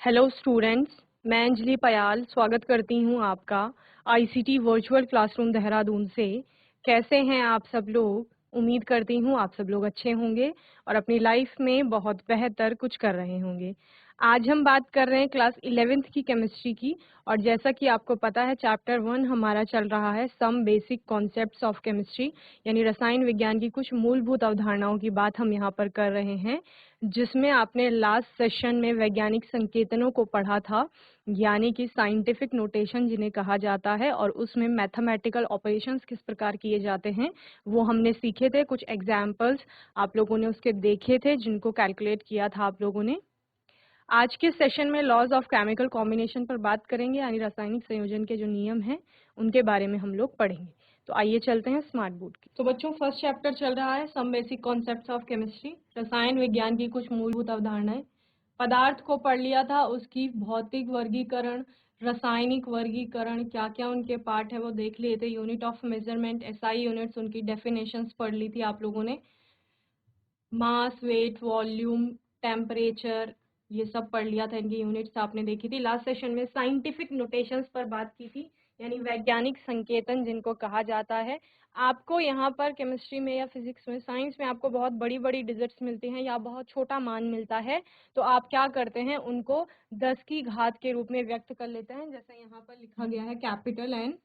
Hello students, मैं अंजलि पयाल स्वागत करती हूं आपका आईसीटी वर्चुअल क्लासरूम देहरादून से। कैसे हैं आप सब लोग? उम्मीद करती हूं आप सब लोग अच्छे होंगे और अपनी लाइफ में बहुत बेहतर कुछ कर रहे होंगे। आज हम बात कर रहे हैं क्लास 11th की केमिस्ट्री की, और जैसा कि आपको पता है चैप्टर 1 हमारा चल रहा है some basic concepts of chemistry, यानी रसायन विज्ञान की कुछ मूलभूत अवधारणाओं की बात हम यहाँ पर कर रहे हैं, जिसमें आपने लास्ट सेशन में वैज्ञानिक संकेतनों को पढ़ा था, यानी कि साइंटिफिक नोटेशन जिन्हें कहा जाता है, और उसमें मैथमेटिकल ऑपरेशंस किस प्रकार किए जाते हैं वो हमने सीखे थे। कुछ एग्जाम्पल्स आप लोगों ने उसके देखे थे जिनको कैलकुलेट किया था आप लोगों ने। आज के सेशन में लॉज ऑफ केमिकल कॉम्बिनेशन पर बात करेंगे, यानी रासायनिक संयोजन के जो नियम हैं उनके बारे में हम लोग पढ़ेंगे। तो आइए चलते हैं स्मार्ट बोर्ड की। तो बच्चों, फर्स्ट चैप्टर चल रहा है some basic concepts of chemistry, रसायन विज्ञान की कुछ मूलभूत अवधारणाएं। पदार्थ को पढ़ लिया था, उसकी भौतिक वर्गीकरण, रासायनिक वर्गीकरण, क्या क्या उनके पार्ट है वो देख लिए थे। Unit of measurement, SI units, उनकी डेफिनेशंस पढ़ ली थी आप लोगों ने। मास, वेट, वॉल्यूम, टेम्परेचर, ये सब पढ़ लिया था, इनकी यूनिट्स आपने देखी थी। लास्ट सेशन में साइंटिफिक नोटेशंस पर बात की थी, यानी वैज्ञानिक संकेतन जिनको कहा जाता है। आपको यहाँ पर केमिस्ट्री में या फिजिक्स में, साइंस में आपको बहुत बड़ी बड़ी डिजिट्स मिलती हैं या बहुत छोटा मान मिलता है, तो आप क्या करते हैं, उनको 10 की घात के रूप में व्यक्त कर लेते हैं। जैसे यहाँ पर लिखा गया है capital N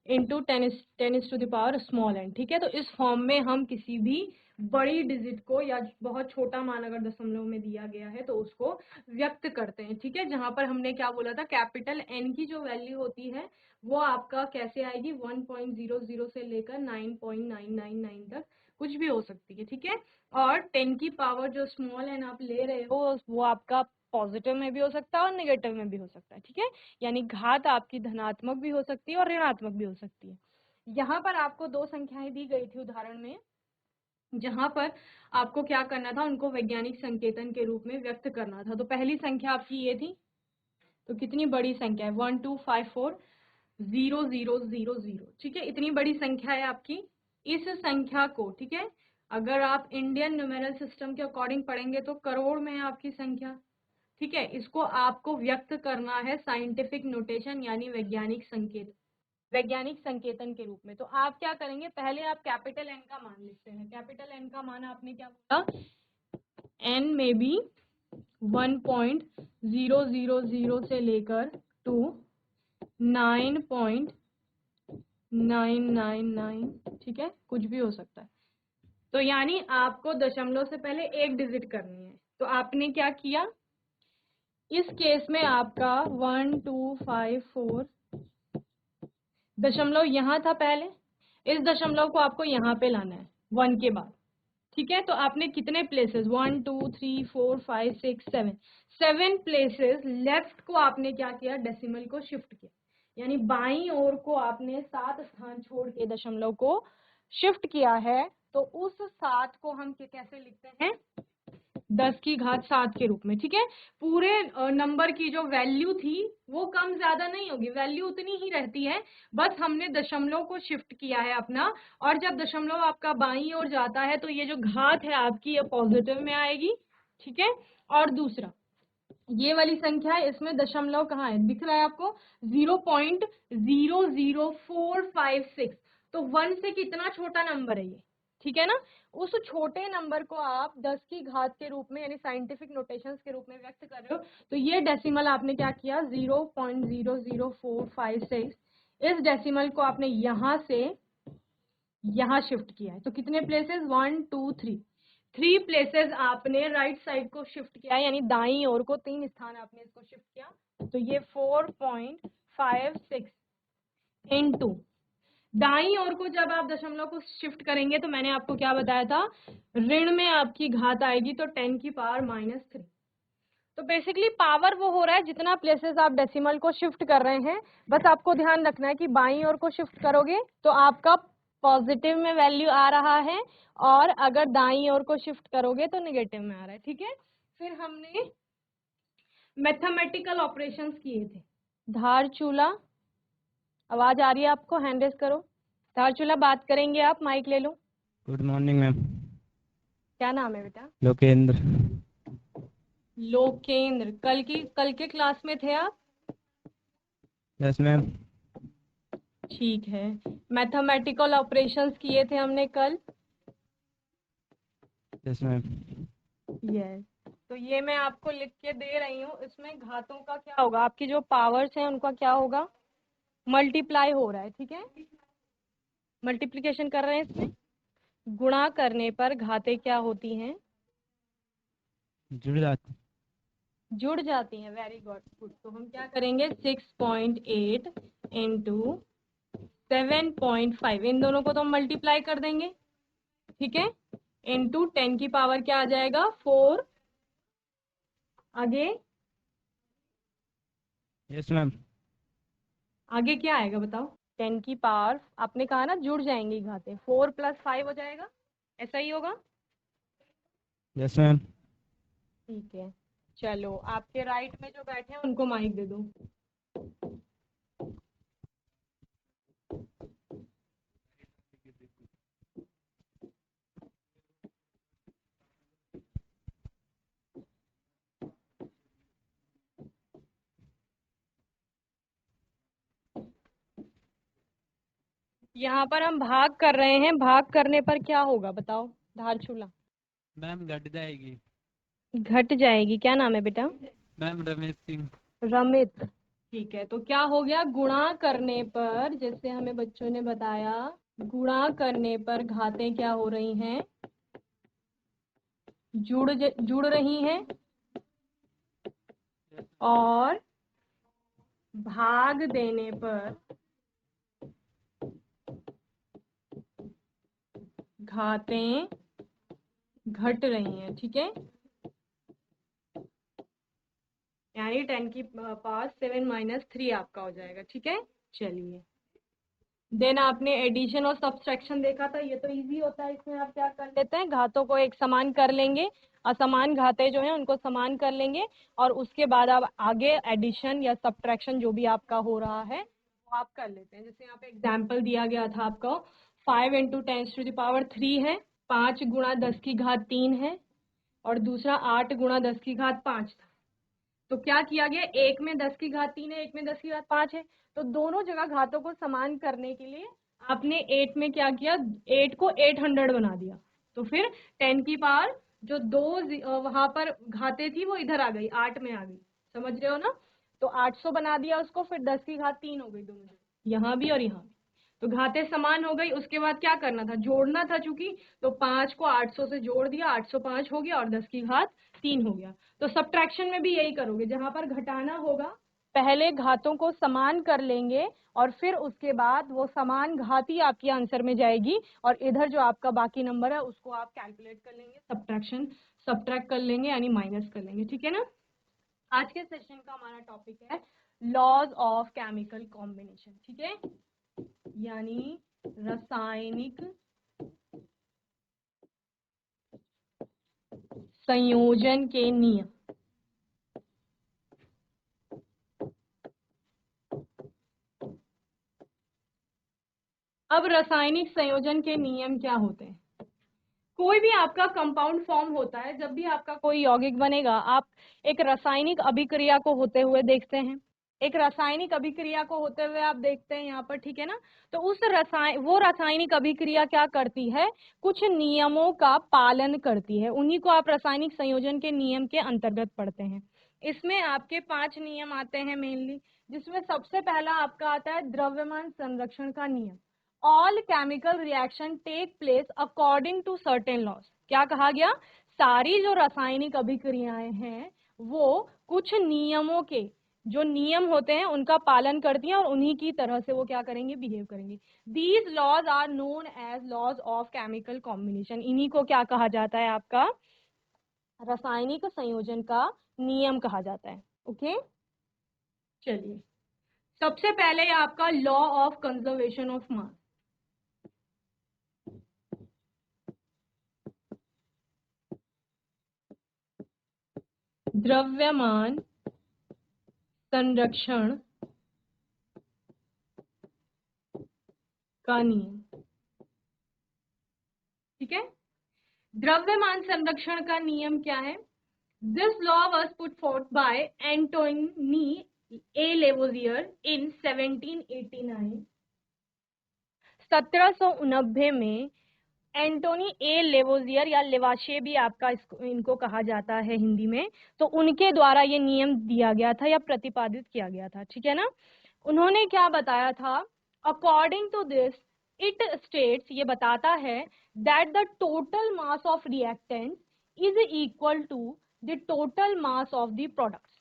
into ten is to the power small n. ठीक है, तो इस फॉर्म में हम किसी भी बड़ी डिजिट को या बहुत छोटा मान अगर दशमलव में दिया गया है तो उसको व्यक्त करते हैं। ठीक है, जहां पर हमने क्या बोला था, कैपिटल एन की जो वैल्यू होती है वो आपका कैसे आएगी, 1.00 से लेकर 9.999 तक कुछ भी हो सकती है। ठीक है, और 10 की पावर जो स्मॉल एन आप ले रहे हो वो आपका पॉजिटिव में भी हो सकता है और नेगेटिव में भी हो सकता है। ठीक है, यानी घात आपकी धनात्मक भी हो सकती है और ऋणात्मक भी हो सकती है। यहाँ पर आपको दो संख्याएं दी गई थी उदाहरण में, जहां पर आपको क्या करना था, उनको वैज्ञानिक संकेतन के रूप में व्यक्त करना था। तो पहली संख्या आपकी ये थी, तो कितनी बड़ी संख्या है, 1254000। ठीक है, इतनी बड़ी संख्या है आपकी। इस संख्या को, ठीक है, अगर आप इंडियन न्यूमेरल सिस्टम के अकॉर्डिंग पढ़ेंगे तो करोड़ में है आपकी संख्या। ठीक है, इसको आपको व्यक्त करना है साइंटिफिक नोटेशन यानी वैज्ञानिक संकेत, वैज्ञानिक संकेतन के रूप में। तो आप क्या करेंगे, पहले आप कैपिटल एन का मान लिखते हैं। कैपिटल एन का मान आपने क्या बोला, एन में बी 1.000 से लेकर टू 9.999। ठीक है, कुछ भी हो सकता है। तो यानी आपको दशमलव से पहले एक डिजिट करनी है। तो आपने क्या किया, इस केस में आपका 1254 दशमलव यहाँ था पहले, इस दशमलव को आपको यहाँ पे लाना है 1 के बाद। ठीक है, तो आपने कितने प्लेसेस, 1 2 3 4 5 6 7 प्लेसेस लेफ्ट को आपने क्या किया, डेसिमल को शिफ्ट किया, यानी बाईं ओर को आपने 7 स्थान छोड़ के दशमलव को शिफ्ट किया है। तो उस 7 को हम कैसे लिखते हैं, 10 की घात 7 के रूप में। ठीक है, पूरे नंबर की जो वैल्यू थी वो कम ज्यादा नहीं होगी, वैल्यू उतनी ही रहती है, बस हमने दशमलव को शिफ्ट किया है अपना। और जब दशमलव आपका बाईं ओर जाता है तो ये जो घात है आपकी ये पॉजिटिव में आएगी। ठीक है, और दूसरा ये वाली संख्या है, इसमें दशमलव कहाँ है, दिख रहा है आपको, 0.00456। तो 1 से कितना छोटा नंबर है ये, ठीक है ना। उस छोटे नंबर को आप 10 की घात के रूप में यानी साइंटिफिक नोटेशंस के रूप में व्यक्त कर रहे हो। तो ये डेसिमल आपने क्या किया, 0.00456, इस डेसिमल को आपने यहां से यहां शिफ्ट किया है। तो कितने प्लेसेस, 1 2 3 प्लेसेस आपने राइट साइड को शिफ्ट किया, यानी दाईं ओर को 3 स्थान आपने इसको शिफ्ट किया। तो ये 4.56 इनटू दाईं ओर को जब आप दशमलव को शिफ्ट करेंगे तो मैंने आपको क्या बताया था, ऋण में आपकी घात आएगी, तो 10 की पावर -3। तो बेसिकली पावर वो हो रहा है जितना प्लेसेस आप डेसिमल को शिफ्ट कर रहे हैं। बस आपको ध्यान रखना है कि बाईं ओर को शिफ्ट करोगे तो आपका पॉजिटिव में वैल्यू आ रहा है, और अगर दाईं ओर को शिफ्ट करोगे तो नेगेटिव में आ रहा है। ठीक है, फिर हमने मैथमेटिकल ऑपरेशंस किए थे। धारचूला, आवाज आ रही है आपको, हैंड रेज करो। धारचूला बात करेंगे आप, माइक ले लो। Good morning ma'am. क्या नाम है बेटा? लोकेंद्र। लोकेंद्र, कल के क्लास में थे आप? Yes ma'am. ठीक है। मैथमेटिकल ऑपरेशंस किए थे हमने कल। Yes ma'am. यस। तो ये मैं आपको लिख के दे रही हूँ, इसमें घातों का क्या होगा, आपकी जो पावर्स हैं उनका क्या होगा, मल्टीप्लाई हो रहा है, ठीक है, मल्टीप्लिकेशन कर रहे हैं इसमें। गुणा करने पर घातें क्या होती हैं? जुड़ जाते। जुड़ जाती हैं। Very good good. तो हम क्या करेंगे, 6.8 इंटू 7.5, इन दोनों को तो हम मल्टीप्लाई कर देंगे, ठीक है, इंटू 10 की पावर क्या आ जाएगा, 4। आगे यस मैम। आगे क्या आएगा बताओ। 10 की पावर, आपने कहा ना जुड़ जाएंगी घातें, 4 + 5 हो जाएगा, ऐसा ही होगा। Yes ma'am. ठीक है। चलो, आपके राइट में जो बैठे हैं उनको माइक दे दो। यहाँ पर हम भाग कर रहे हैं, भाग करने पर क्या होगा बताओ, धारचूला। मैम घट जाएगी। घट जाएगी। क्या नाम है बेटा? मैम रमेश सिंह। रमित। ठीक है, तो क्या हो गया, गुणा करने पर, जैसे हमें बच्चों ने बताया, गुणा करने पर घातें क्या हो रही हैं, जुड़ रही हैं, और भाग देने पर घातें घट रही हैं, ठीक है, यानी 10 की पावर 7 - 3 आपका हो जाएगा, ठीक है। चलिए, देन आपने एडिशन और सब्सट्रैक्शन देखा था, ये तो इजी होता है, इसमें आप क्या कर लेते हैं, घातों को एक समान कर लेंगे, असमान घातें जो हैं उनको समान कर लेंगे, और उसके बाद आप आगे एडिशन या सब्ट्रैक्शन जो भी आपका हो रहा है वो आप कर लेते हैं। जैसे यहाँ पे एग्जाम्पल दिया गया था आपको, 5 × 10⁻³ है, 5 × 10⁻³ है, और दूसरा 8 × 10⁻5 था। तो क्या किया गया, एक में 10⁻³ है, एक में 10⁻5 है, तो दोनों जगह घातों को समान करने के लिए आपने 8 में क्या किया, 8 को 800 बना दिया। तो फिर 10 की पावर जो वहां पर घातें थी वो इधर आ गई, 8 में आ गई, समझ रहे हो ना। तो 800 बना दिया उसको, फिर 10⁻³ हो गई दोनों जगह, यहाँ भी और यहाँ भी। तो घातें समान हो गई, उसके बाद क्या करना था, जोड़ना था चूंकि, तो 5 को 800 से जोड़ दिया, 805 हो गया, और 10⁻³ हो गया। तो सब्ट्रैक्शन में भी यही करोगे, जहां पर घटाना होगा पहले घातों को समान कर लेंगे, और फिर उसके बाद वो समान घात ही आपकी आंसर में जाएगी, और इधर जो आपका बाकी नंबर है उसको आप कैलकुलेट कर लेंगे, सब्ट्रैक्ट कर लेंगे, यानी माइनस कर लेंगे, ठीक है ना। आज के सेशन का हमारा टॉपिक है लॉज ऑफ केमिकल कॉम्बिनेशन, ठीक है, यानी रासायनिक संयोजन के नियम। अब रासायनिक संयोजन के नियम क्या होते हैं, कोई भी आपका कंपाउंड फॉर्म होता है, जब भी आपका कोई यौगिक बनेगा, आप एक रासायनिक अभिक्रिया को होते हुए देखते हैं, एक रासायनिक अभिक्रिया को होते हुए आप देखते हैं यहाँ पर, ठीक है ना। तो वो रासायनिक अभिक्रिया क्या करती है, कुछ नियमों का पालन करती है, उन्हीं को आप रासायनिक संयोजन के नियम के अंतर्गत पढ़ते हैं। इसमें आपके 5 नियम आते हैं मेनली, जिसमें सबसे पहला आपका आता है द्रव्यमान संरक्षण का नियम। All chemical reaction take place according to certain laws. क्या कहा गया, सारी जो रासायनिक अभिक्रियाएं हैं वो कुछ नियमों के, जो नियम होते हैं उनका पालन करती हैं, और उन्हीं की तरह से वो क्या करेंगे, बिहेव करेंगे। These laws are known as laws of chemical combination. इन्हीं को क्या कहा जाता है, आपका रासायनिक संयोजन का नियम कहा जाता है। ओके, चलिए, सबसे पहले आपका law of conservation of mass. द्रव्यमान संरक्षण का नियम, ठीक है। द्रव्यमान संरक्षण का नियम क्या है, This law was put forth by Antony A. Lavoisier in 1789. 1789 में एंटोनी ए लेवोजियर या लेवाशे भी आपका इनको कहा जाता है हिंदी में, तो उनके द्वारा ये नियम दिया गया था या प्रतिपादित किया गया था, ठीक है ना। उन्होंने क्या बताया था, according to this it states, ये बताता है that the total mass of reactant is equal to the total mass of the products,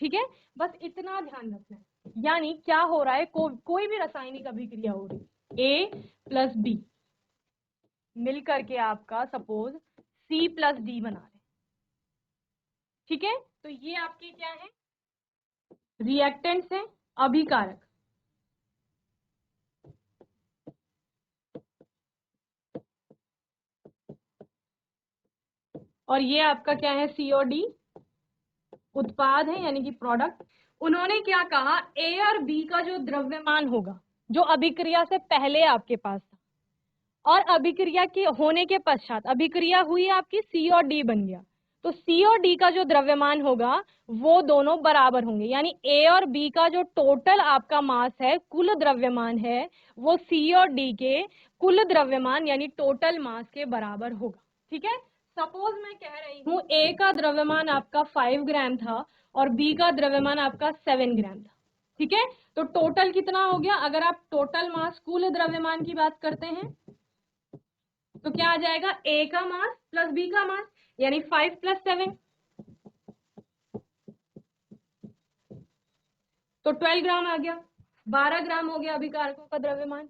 ठीक है। बस इतना ध्यान रखना है, यानी क्या हो रहा है, कोई भी रासायनिक अभिक्रिया हो रही, ए प्लस बी मिल करके आपका सपोज C प्लस डी बना रहे, ठीक है। तो ये आपके क्या है, रिएक्टेंट्स है, अभिकारक। और ये आपका क्या है, C और D उत्पाद है यानी कि प्रोडक्ट। उन्होंने क्या कहा, A और B का जो द्रव्यमान होगा, जो अभिक्रिया से पहले आपके पास था और अभिक्रिया की होने के पश्चात, अभिक्रिया हुई आपकी C और D बन गया, तो C और D का जो द्रव्यमान होगा वो दोनों बराबर होंगे, यानी A और B का जो टोटल आपका मास है, कुल द्रव्यमान है, वो C और D के कुल द्रव्यमान यानी टोटल मास के बराबर होगा, ठीक है। सपोज मैं कह रही हूँ A का द्रव्यमान आपका 5 ग्राम था और B का द्रव्यमान आपका 7 ग्राम था, ठीक है। तो टोटल कितना हो गया, अगर आप टोटल मास कुल द्रव्यमान की बात करते हैं तो क्या आ जाएगा, A का मास प्लस B का मास, यानी 5 प्लस 7, तो 12 ग्राम आ गया, 12 ग्राम हो गया अभिकारकों का द्रव्यमान।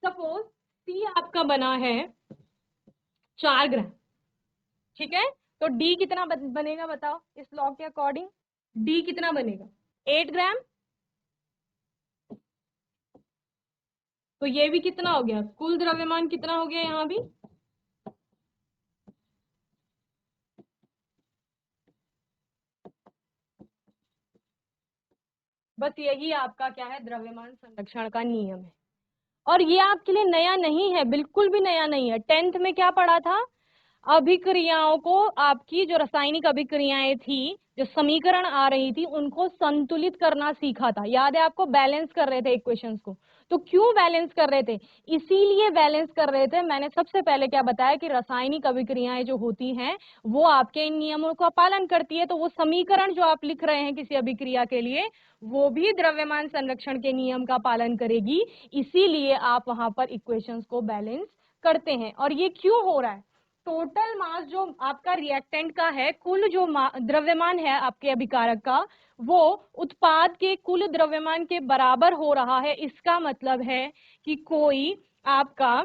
सपोज C आपका बना है 4 ग्राम, ठीक है। तो D कितना बनेगा बताओ, इस लॉ के अकॉर्डिंग D कितना बनेगा, 8 ग्राम। तो ये भी कितना हो गया, कुल द्रव्यमान कितना हो गया यहाँ भी, बस यही आपका क्या है, द्रव्यमान संरक्षण का नियम है। और ये आपके लिए नया नहीं है, बिल्कुल भी नया नहीं है। 10th में क्या पढ़ा था, अभिक्रियाओं को, आपकी जो रासायनिक अभिक्रियाएं थी, जो समीकरण आ रही थी, उनको संतुलित करना सीखा था, याद है आपको, बैलेंस कर रहे थे इक्वेशंस को। तो क्यों बैलेंस कर रहे थे, इसीलिए बैलेंस कर रहे थे, मैंने सबसे पहले क्या बताया कि रासायनिक अभिक्रियाएं जो होती हैं वो आपके इन नियमों का पालन करती है, तो वो समीकरण जो आप लिख रहे हैं किसी अभिक्रिया के लिए, वो भी द्रव्यमान संरक्षण के नियम का पालन करेगी, इसीलिए आप वहां पर इक्वेशंस को बैलेंस करते हैं। और ये क्यों हो रहा है, टोटल मास जो आपका रिएक्टेंट का है, कुल जो द्रव्यमान है आपके अभिकारक का, वो उत्पाद के कुल द्रव्यमान के बराबर हो रहा है। इसका मतलब है कि कोई आपका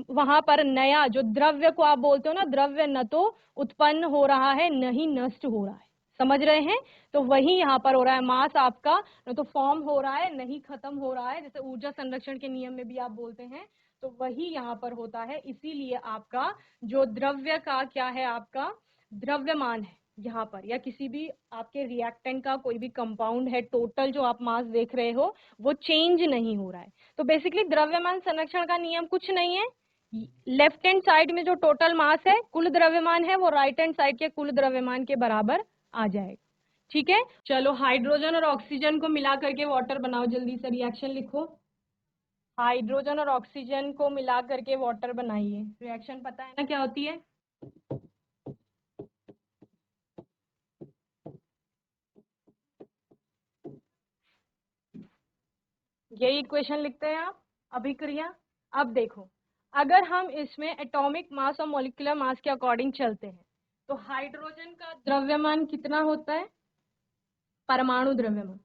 वहां पर नया जो द्रव्य को आप बोलते हो ना, द्रव्य न तो उत्पन्न हो रहा है न ही नष्ट हो रहा है, समझ रहे हैं। तो वही यहाँ पर हो रहा है, मास आपका न तो फॉर्म हो रहा है न ही खत्म हो रहा है, जैसे ऊर्जा संरक्षण के नियम में भी आप बोलते हैं, तो वही यहाँ पर होता है। इसीलिए आपका जो द्रव्य का क्या है, आपका द्रव्यमान है यहाँ पर, या किसी भी आपके रिएक्टेंट का कोई भी कंपाउंड है, टोटल जो आप मास देख रहे हो वो चेंज नहीं हो रहा है। तो बेसिकली द्रव्यमान संरक्षण का नियम कुछ नहीं है, लेफ्ट हैंड साइड में जो टोटल मास है, कुल द्रव्यमान है, वो राइट हैंड साइड के कुल द्रव्यमान के बराबर आ जाएगा, ठीक है। चलो हाइड्रोजन और ऑक्सीजन को मिला करके वाटर बनाओ, जल्दी से रिएक्शन लिखो। हाइड्रोजन और ऑक्सीजन को मिला करके वाटर बनाइए। रिएक्शन पता है ना क्या होती है, यही इक्वेशन लिखते हैं आप, अभिक्रिया। अब देखो, अगर हम इसमें एटॉमिक मास और मॉलिक्यूलर मास के अकॉर्डिंग चलते हैं, तो हाइड्रोजन का द्रव्यमान कितना होता है, परमाणु द्रव्यमान,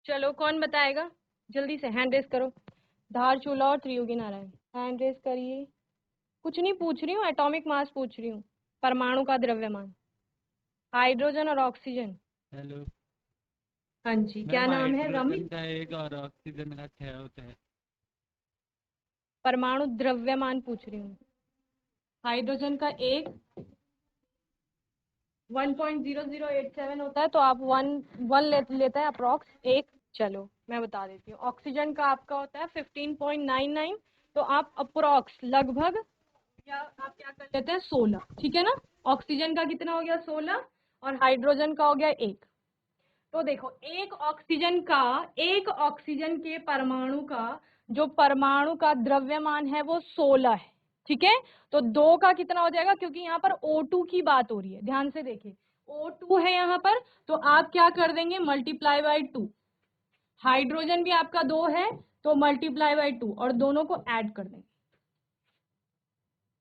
चलो कौन बताएगा, जल्दी से हैंड रेस करो। धारचूला और त्रियोगी नारायण, हैंड रेस करिए। कुछ नहीं पूछ रही हूँ, एटॉमिक मास पूछ रही हूँ, परमाणु का द्रव्यमान, हाइड्रोजन और ऑक्सीजन। हेलो हाँ जी, क्या मैम, नाम है, रमी। हाइड्रोजन का 1 और ऑक्सीजन का 6 होता है। परमाणु द्रव्यमान पूछ रही हूँ, हाइड्रोजन का 1 1.0087 होता है, तो आप 1 लेता है अप्रोक्स 1। चलो मैं बता देती हूँ, ऑक्सीजन का आपका होता है 15.99, तो आप अप्रोक्स लगभग, या आप क्या कर लेते हैं 16, ठीक है ना, ऑक्सीजन का कितना हो गया 16 और हाइड्रोजन का हो गया 1। तो देखो एक ऑक्सीजन के परमाणु का जो परमाणु का द्रव्यमान है वो 16 है, ठीक है। तो 2 का कितना हो जाएगा, क्योंकि यहाँ पर O2 की बात हो रही है, ध्यान से देखिए O2 है यहाँ पर, तो आप क्या कर देंगे मल्टीप्लाई बाय 2। हाइड्रोजन भी आपका 2 है तो मल्टीप्लाई बाय 2 और दोनों को ऐड कर देंगे।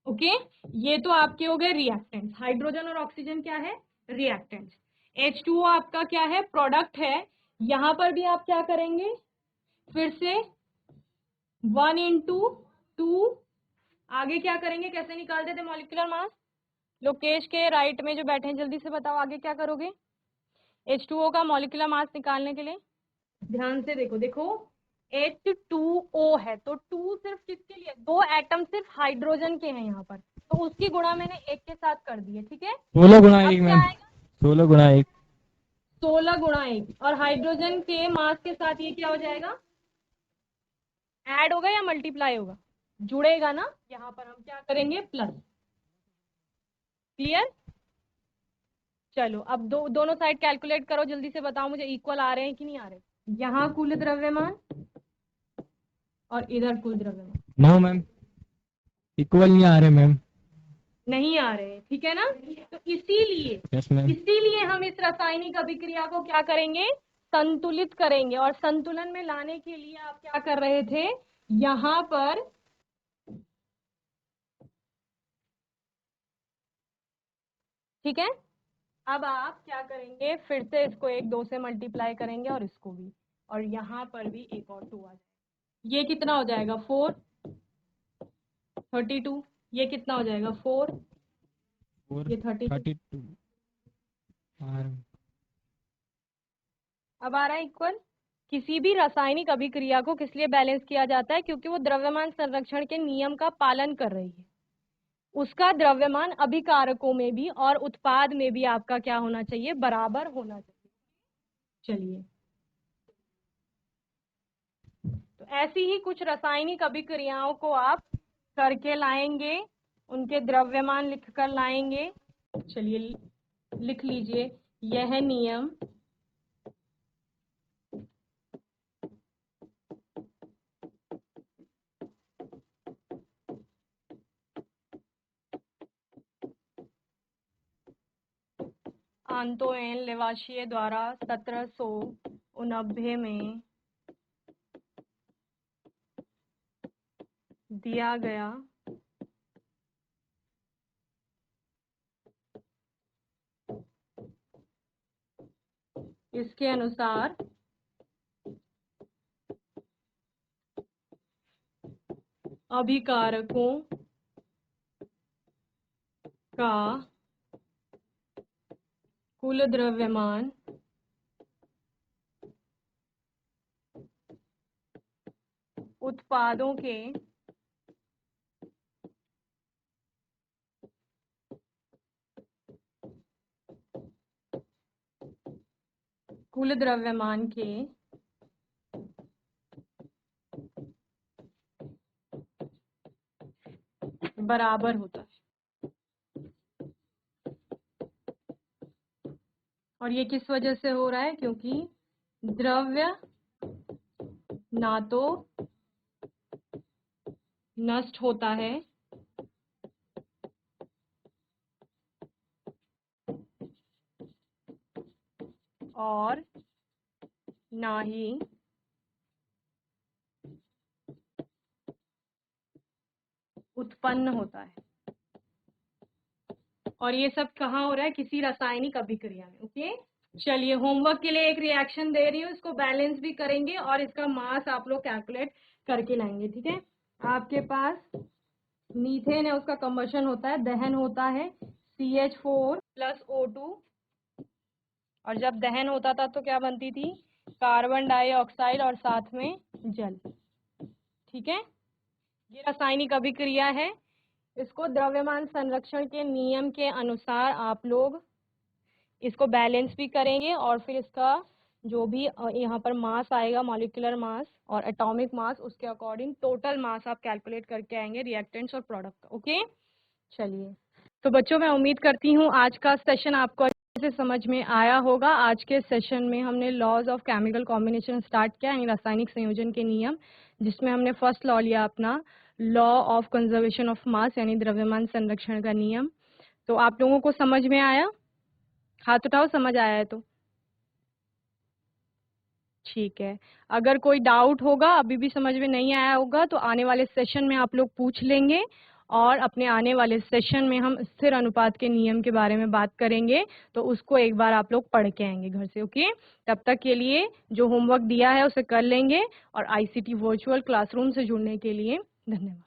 ओके, ये तो आपके हो गए रिएक्टेंट्स। हाइड्रोजन और ऑक्सीजन क्या है, रिएक्टेंट्स। H2O आपका क्या है, प्रोडक्ट है। यहां पर भी आप क्या करेंगे, फिर से 1 इंटू 2, आगे क्या करेंगे, कैसे निकालते थे मॉलिक्यूलर मास। लोकेश के राइट में जो बैठे हैं जल्दी से बताओ आगे क्या करोगे H2O का मॉलिक्यूलर मास निकालने के लिए। ध्यान से देखो, देखो H2O है तो 2 सिर्फ किसके लिए, 2 एटम सिर्फ हाइड्रोजन के हैं यहाँ पर, तो उसकी गुणा मैंने 1 के साथ कर दी है, ठीक है। 16 गुणा अब 1 क्या मैम, आएगा 16 गुणा 1। 16 गुणा 1 और हाइड्रोजन के मास के साथ ये क्या हो जाएगा, ऐड होगा या मल्टीप्लाई होगा, जुड़ेगा ना। यहाँ पर हम क्या करेंगे प्लस। क्लियर। चलो अब दोनों साइड कैलकुलेट करो जल्दी से, बताओ मुझे इक्वल आ रहे हैं कि नहीं आ रहे। यहाँ कुल द्रव्यमान और इधर कुल द्रव्यमान नो मैम, इक्वल नहीं आ रहे मैम। नहीं आ रहे, ठीक है ना। तो इसीलिए यस मैम। इसीलिए हम इस रासायनिक अभिक्रिया को क्या करेंगे, संतुलित करेंगे। और संतुलन में लाने के लिए आप क्या कर रहे थे, यहाँ पर ठीक है। अब आप क्या करेंगे, फिर से इसको 1 2 से मल्टीप्लाई करेंगे और इसको भी, और यहाँ पर भी एक और 2 आ जाएगा। ये कितना हो जाएगा 4 32, ये कितना हो जाएगा 4, ये 32। 32 और अब आ रहा है इक्वल। किसी भी रासायनिक अभिक्रिया को किस लिए बैलेंस किया जाता है, क्योंकि वो द्रव्यमान संरक्षण के नियम का पालन कर रही है। उसका द्रव्यमान अभिकारकों में भी और उत्पाद में भी आपका क्या होना चाहिए, बराबर होना चाहिए। चलिए, तो ऐसी ही कुछ रासायनिक अभिक्रियाओं को आप करके लाएंगे, उनके द्रव्यमान लिख कर लाएंगे। चलिए लिख लीजिए, यह नियम आंतोइन लेवाशिये द्वारा 1789 में दिया गया इसके अनुसार अभिकारकों का कुल द्रव्यमान उत्पादों के कुल द्रव्यमान के बराबर होता है। और ये किस वजह से हो रहा है, क्योंकि द्रव्य ना तो नष्ट होता है और ना ही उत्पन्न होता है। और ये सब कहाँ हो रहा है, किसी रासायनिक अभिक्रिया में। ओके, चलिए होमवर्क के लिए एक रिएक्शन दे रही हूँ, इसको बैलेंस भी करेंगे और इसका मास आप लोग कैलकुलेट करके लाएंगे, ठीक है। आपके पास मीथेन है, उसका कंबशन होता है, दहन होता है CH4 प्लस O2, और जब दहन होता था तो क्या बनती थी, कार्बन डाइऑक्साइड और साथ में जल, ठीक है। ये रासायनिक अभिक्रिया है, इसको द्रव्यमान संरक्षण के नियम के अनुसार आप लोग इसको बैलेंस भी करेंगे और फिर इसका जो भी यहाँ पर मास आएगा, मॉलिक्यूलर मास और एटॉमिक मास, उसके अकॉर्डिंग टोटल मास आप कैलकुलेट करके आएंगे रिएक्टेंट्स और प्रोडक्ट का। ओके, चलिए तो बच्चों, मैं उम्मीद करती हूँ आज का सेशन आपको अच्छे से समझ में आया होगा। आज के सेशन में हमने laws of chemical combination start किया, यानी रासायनिक संयोजन के नियम, जिसमें हमने फर्स्ट लॉ लिया अपना law of conservation of mass, यानी द्रव्यमान संरक्षण का नियम। तो आप लोगों को समझ में आया? हाथ उठाओ, समझ आया है तो। ठीक है। अगर कोई डाउट होगा, अभी भी समझ में नहीं आया होगा, तो आने वाले सेशन में आप लोग पूछ लेंगे, और अपने आने वाले सेशन में हम स्थिर अनुपात के नियम के बारे में बात करेंगे, तो उसको एक बार आप लोग पढ़ के आएंगे घर से। ओके, तब तक के लिए जो होमवर्क दिया है उसे कर लेंगे, और आईसीटी वर्चुअल क्लासरूम से जुड़ने के लिए धन्यवाद।